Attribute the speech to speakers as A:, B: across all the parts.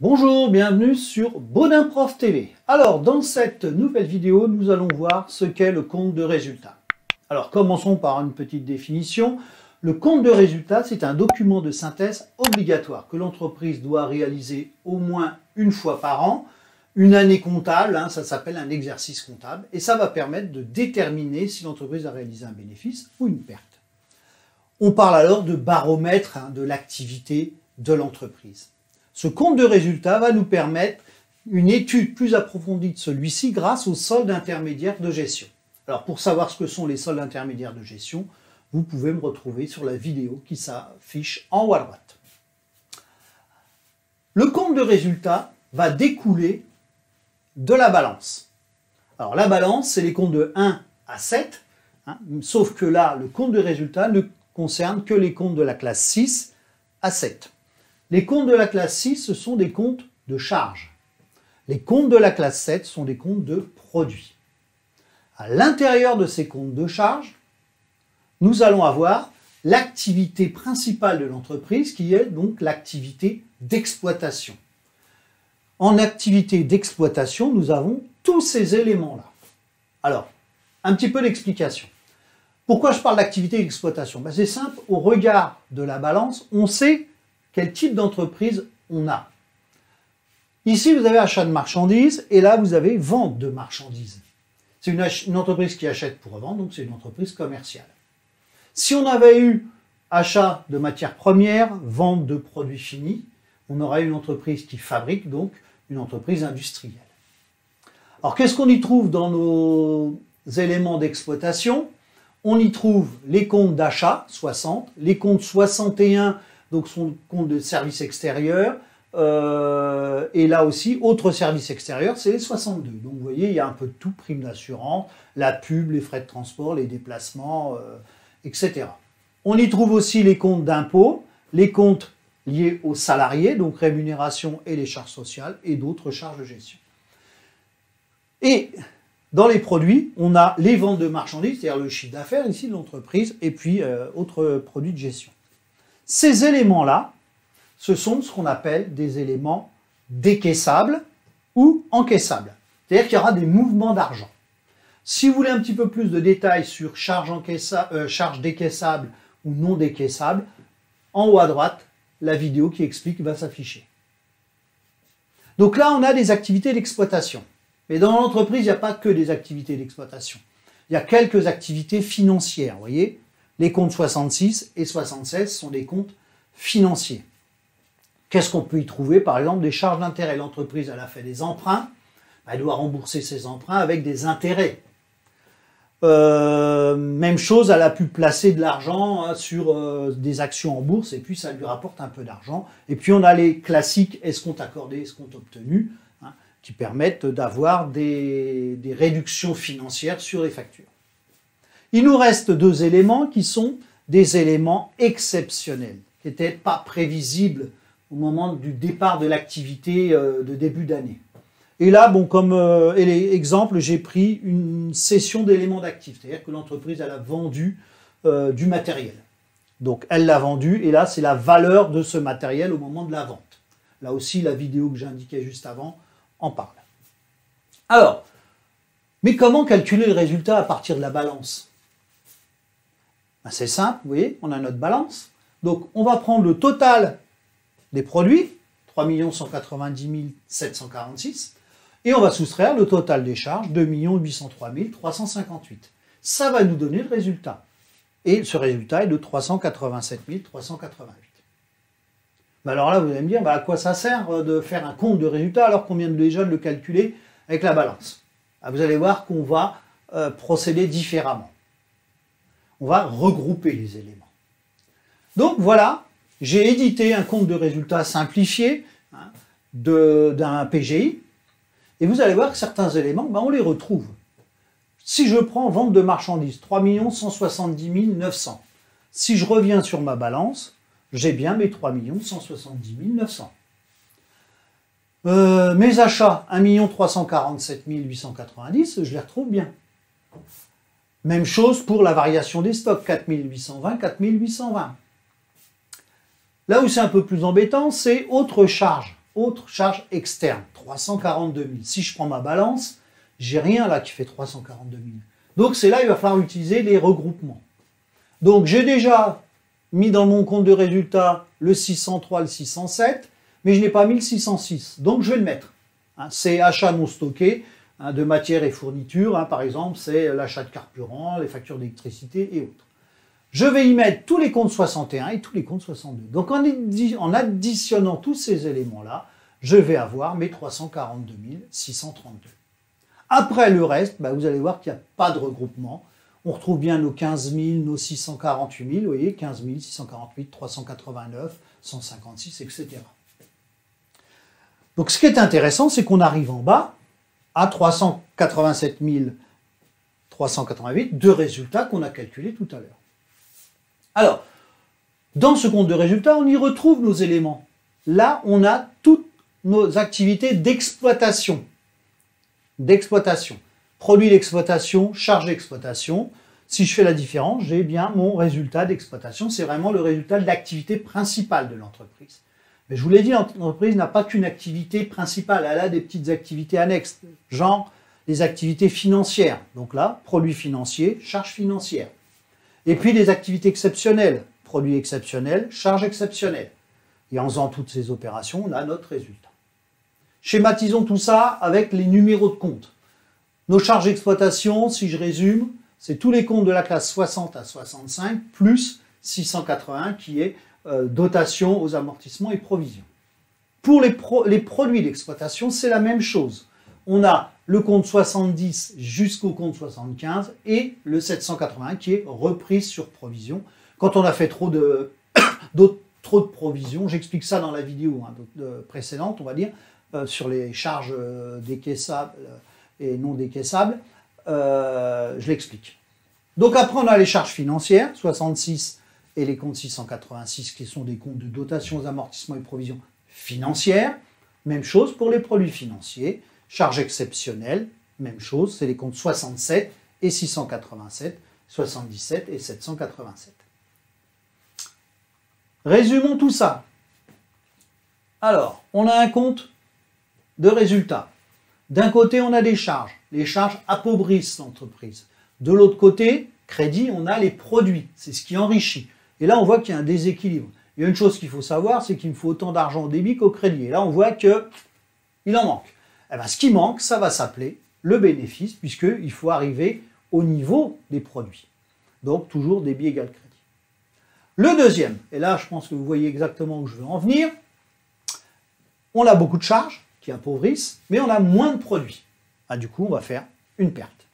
A: Bonjour, bienvenue sur Baudin-Prof TV. Alors, dans cette nouvelle vidéo, nous allons voir ce qu'est le compte de résultat. Alors, commençons par une petite définition. Le compte de résultat, c'est un document de synthèse obligatoire que l'entreprise doit réaliser au moins une fois par an. Une année comptable, ça s'appelle un exercice comptable, et ça va permettre de déterminer si l'entreprise a réalisé un bénéfice ou une perte. On parle alors de baromètre de l'activité de l'entreprise. Ce compte de résultat va nous permettre une étude plus approfondie de celui-ci grâce aux soldes intermédiaires de gestion. Alors pour savoir ce que sont les soldes intermédiaires de gestion, vous pouvez me retrouver sur la vidéo qui s'affiche en haut à droite. Le compte de résultat va découler de la balance. Alors la balance, c'est les comptes de 1 à 7, sauf que là, le compte de résultat ne concerne que les comptes de la classe 6 à 7. Les comptes de la classe 6, ce sont des comptes de charge. Les comptes de la classe 7 sont des comptes de produits. À l'intérieur de ces comptes de charge, nous allons avoir l'activité principale de l'entreprise qui est donc l'activité d'exploitation. En activité d'exploitation, nous avons tous ces éléments-là. Alors, un petit peu d'explication. Pourquoi je parle d'activité d'exploitation? C'est simple, au regard de la balance, on sait quel type d'entreprise on a. Ici, vous avez achat de marchandises et là, vous avez vente de marchandises. C'est une entreprise qui achète pour revendre, donc c'est une entreprise commerciale. Si on avait eu achat de matières premières, vente de produits finis, on aurait une entreprise qui fabrique, donc une entreprise industrielle. Alors, qu'est-ce qu'on y trouve dans nos éléments d'exploitation? On y trouve les comptes d'achat, 60, les comptes 61, donc son compte de service extérieur, et là aussi, autres services extérieurs, c'est les 62. Donc vous voyez, il y a un peu de tout, prime d'assurance, la pub, les frais de transport, les déplacements, etc. On y trouve aussi les comptes d'impôts, les comptes liés aux salariés, donc rémunération et les charges sociales, et d'autres charges de gestion. Et dans les produits, on a les ventes de marchandises, c'est-à-dire le chiffre d'affaires ici de l'entreprise, et puis autres produits de gestion. Ces éléments-là, ce sont ce qu'on appelle des éléments décaissables ou encaissables. C'est-à-dire qu'il y aura des mouvements d'argent. Si vous voulez un petit peu plus de détails sur charges décaissables ou non décaissables, en haut à droite, la vidéo qui explique va s'afficher. Donc là, on a des activités d'exploitation. Mais dans l'entreprise, il n'y a pas que des activités d'exploitation. Il y a quelques activités financières, vous voyez. Les comptes 66 et 76 sont des comptes financiers. Qu'est-ce qu'on peut y trouver? Par exemple, des charges d'intérêt. L'entreprise, elle a fait des emprunts. Elle doit rembourser ses emprunts avec des intérêts. Même chose, elle a pu placer de l'argent sur des actions en bourse et puis ça lui rapporte un peu d'argent. Et puis on a les classiques escomptes accordés, escomptes obtenus, qui permettent d'avoir des réductions financières sur les factures. Il nous reste deux éléments qui sont des éléments exceptionnels, qui n'étaient pas prévisibles au moment du départ de l'activité de début d'année. Et là, bon, comme exemple, j'ai pris une cession d'éléments d'actifs, c'est-à-dire que l'entreprise elle a vendu du matériel. Donc elle l'a vendu et là c'est la valeur de ce matériel au moment de la vente. Là aussi, la vidéo que j'indiquais juste avant en parle. Alors, mais comment calculer le résultat à partir de la balance? C'est simple, vous voyez, on a notre balance. Donc, on va prendre le total des produits, 3 190 746, et on va soustraire le total des charges, 2 803 358. Ça va nous donner le résultat. Et ce résultat est de 387 388. Alors là, vous allez me dire, à quoi ça sert de faire un compte de résultat alors qu'on vient déjà de le calculer avec la balance? Vous allez voir qu'on va procéder différemment. On va regrouper les éléments. Donc voilà, j'ai édité un compte de résultat simplifié d'un PGI. Et vous allez voir que certains éléments, on les retrouve. Si je prends vente de marchandises, 3 170 900. Si je reviens sur ma balance, j'ai bien mes 3 170 900. Mes achats, 1 347 890, je les retrouve bien. Même chose pour la variation des stocks, 4820, 4820. Là où c'est un peu plus embêtant, c'est autres charges. autres charges externes, 342 000. Si je prends ma balance, j'ai rien là qui fait 342 000. Donc c'est là il va falloir utiliser les regroupements. Donc j'ai déjà mis dans mon compte de résultat le 603, le 607, mais je n'ai pas mis le 606. Donc je vais le mettre. C'est achat non stocké de matières et fournitures. Par exemple, c'est l'achat de carburant, les factures d'électricité et autres. Je vais y mettre tous les comptes 61 et tous les comptes 62. Donc en additionnant tous ces éléments-là, je vais avoir mes 342 632. Après le reste, vous allez voir qu'il n'y a pas de regroupement. On retrouve bien nos 15 000, nos 648 000, vous voyez, 15 000, 648, 389, 156, etc. Donc ce qui est intéressant, c'est qu'on arrive en bas à 387 388 de résultats qu'on a calculés tout à l'heure. Alors, dans ce compte de résultats, on y retrouve nos éléments. Là, on a toutes nos activités d'exploitation. Produit d'exploitation, charge d'exploitation. Si je fais la différence, j'ai bien mon résultat d'exploitation. C'est vraiment le résultat de l'activité principale de l'entreprise. Mais je vous l'ai dit, l'entreprise n'a pas qu'une activité principale. Elle a des petites activités annexes, genre les activités financières. Donc là, produits financiers, charges financières. Et puis les activités exceptionnelles, produits exceptionnels, charges exceptionnelles. Et en faisant toutes ces opérations, on a notre résultat. Schématisons tout ça avec les numéros de compte. Nos charges d'exploitation, si je résume, c'est tous les comptes de la classe 60 à 65 plus 681 qui est dotation aux amortissements et provisions. Pour les produits d'exploitation, c'est la même chose. On a le compte 70 jusqu'au compte 75 et le 781 qui est reprise sur provision. Quand on a fait trop de provisions, j'explique ça dans la vidéo précédente, on va dire, sur les charges décaissables et non décaissables, je l'explique. Donc après, on a les charges financières, 66 et les comptes 686 qui sont des comptes de dotation aux amortissements et provisions financières. Même chose pour les produits financiers. Charges exceptionnelles, même chose, c'est les comptes 67 et 687, 77 et 787. Résumons tout ça. Alors, on a un compte de résultats. D'un côté, on a des charges. Les charges appauvrissent l'entreprise. De l'autre côté, crédit, on a les produits. C'est ce qui enrichit. Et là, on voit qu'il y a un déséquilibre. Il y a une chose qu'il faut savoir, c'est qu'il me faut autant d'argent au débit qu'au crédit. Et là, on voit qu'il en manque. Eh bien, ce qui manque, ça va s'appeler le bénéfice, puisqu'il faut arriver au niveau des produits. Donc, toujours débit égale crédit. Le deuxième, et là, je pense que vous voyez exactement où je veux en venir, on a beaucoup de charges qui appauvrissent, mais on a moins de produits. Du coup, on va faire une perte.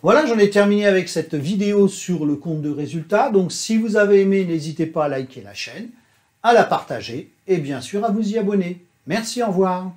A: Voilà, j'en ai terminé avec cette vidéo sur le compte de résultats. Donc, si vous avez aimé, n'hésitez pas à liker la chaîne, à la partager et bien sûr à vous y abonner. Merci, au revoir.